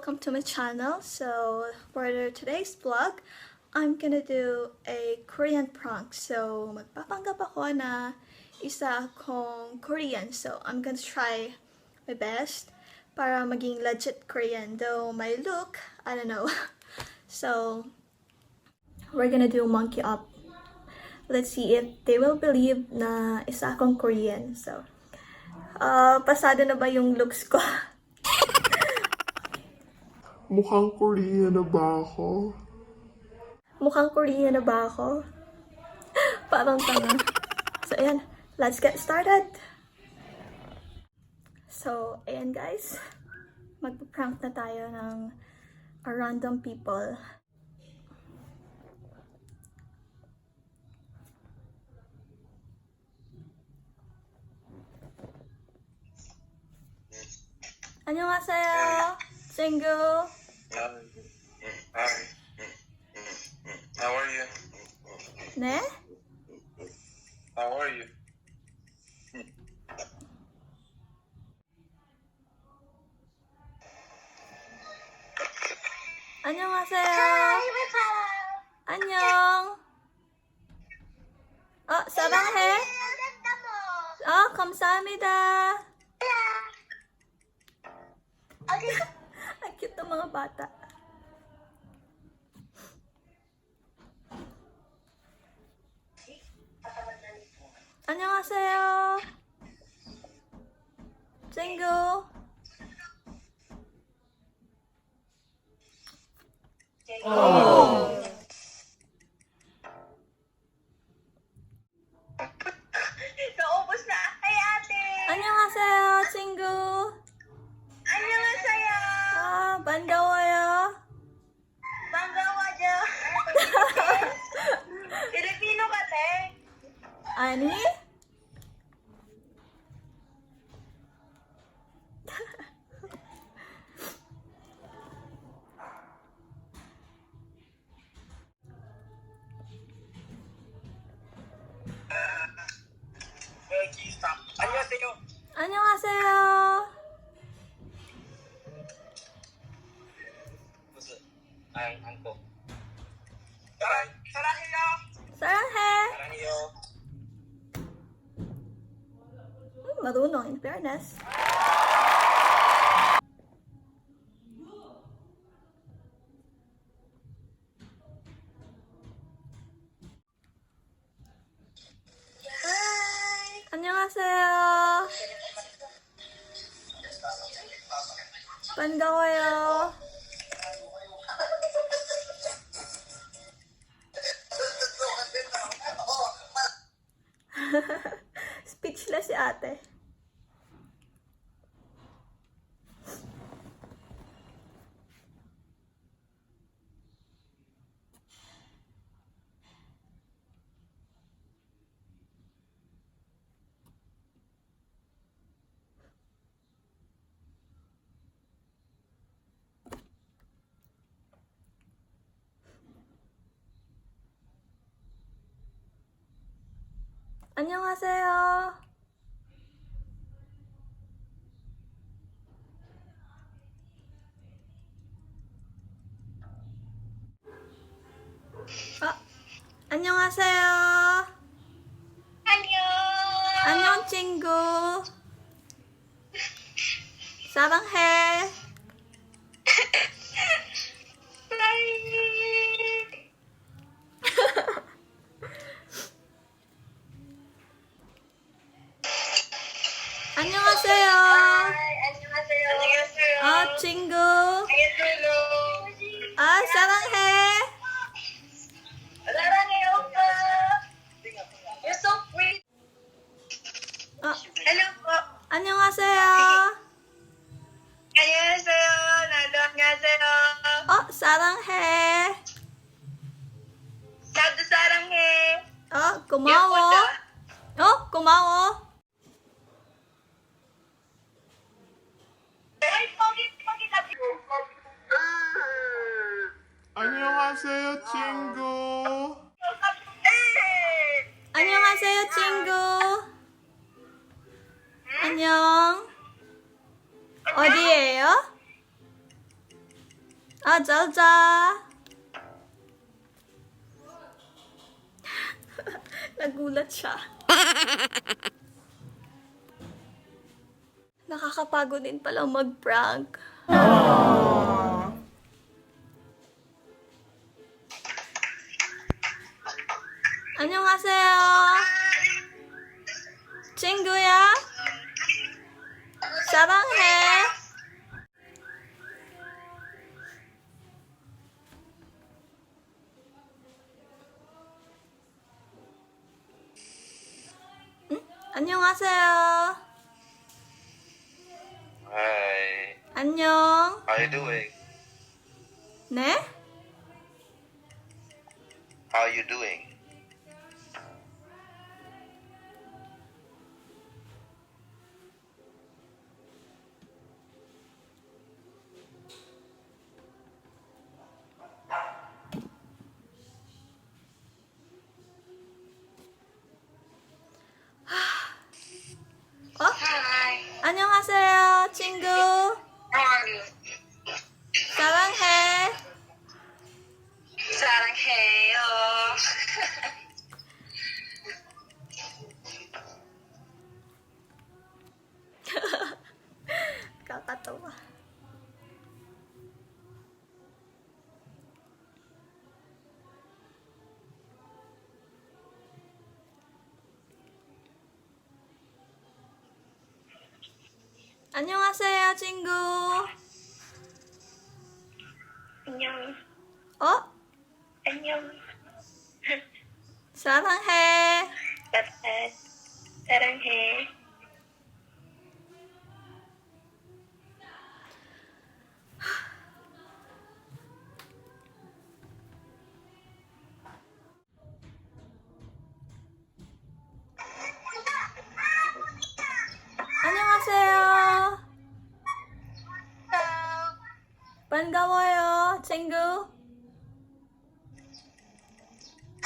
welcome to my channel. So for today's vlog, I'm gonna do a Korean prank. So magpapanggap ako na isa akong Korean. So I'm gonna try my best para maging legit Korean. Though my look, I don't know. So we're gonna do monkey up. Let's see if they will believe na isa akong Korean. So pasado na ba yung looks ko? Mukhang Korean na ba ako? Mukhang Korean na ba ako? Parang tanga. So, ayan. Let's get started! So, ayan guys. Magpa-prank na tayo ng random people. 안녕하세요. Single. Hi. How are you? 네? How are you? 안녕하세요. 안녕. 사랑해. 감사합니다. Ang cute ng mga bata. 안녕하세요. Single. Naubos na. Hi, ate! 안녕하세요, 친구. 안녕하세요! 반가워요. Banggawa dyan! Filipino ka, te? 아니? 안녕하세요. 안녕하세요. 무슨? 안고. 사랑해요. 사랑해. 사랑해요. Marunong, in fairness. Hi! 안녕하세요. 반가워요. Speechless si ate. 안녕하세요. 안녕하세요. 안녕! 안녕, 친구. 사랑해. Hi! 안녕하세요. Hi! 안녕하세요! 안녕하세요! 친구. 안녕하세요! 사랑해. 사랑해요, 오빠! You're so pretty! Hello po! 안녕하세요. 안녕하세요! 나도 안녕하세요! 사랑해. 나도 사랑해! 고마워. 예쁘다. 고마워. Ay, pogi ka. 안녕하세요, 친구. 안녕하세요, 친구. 안녕. 어디에요? 잘자. Nagulat siya. Nakakapagod din pala mag-prank. 안녕하세요. 친구야. 사랑해. 안녕하세요. Hi. 안녕. How you doing? 네? How you doing? Hi. 안녕하세요, 친구. How are you? 사랑해. 사랑해요. Nakakatuwa. 안녕하세요, 친구. 안녕. 어? 안녕. 사랑해. 사랑해. 안녕하세요. 반가워요, 친구.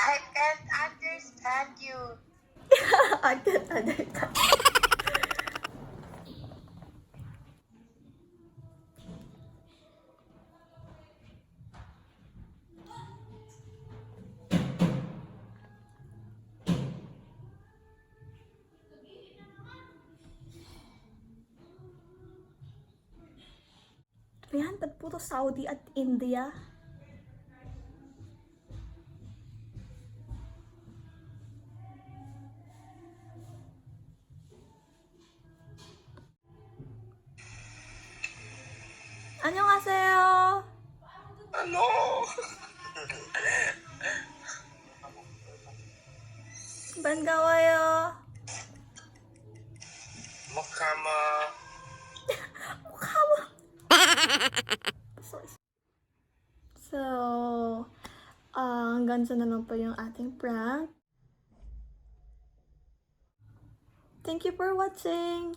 I can't understand you. I can't understand. Ayan, ba't puro Saudi at India? 안녕하세요. Ano? 반가워요. Makama. mukha mo. So, hanggang sa na lang po yung ating prank. Thank you for watching.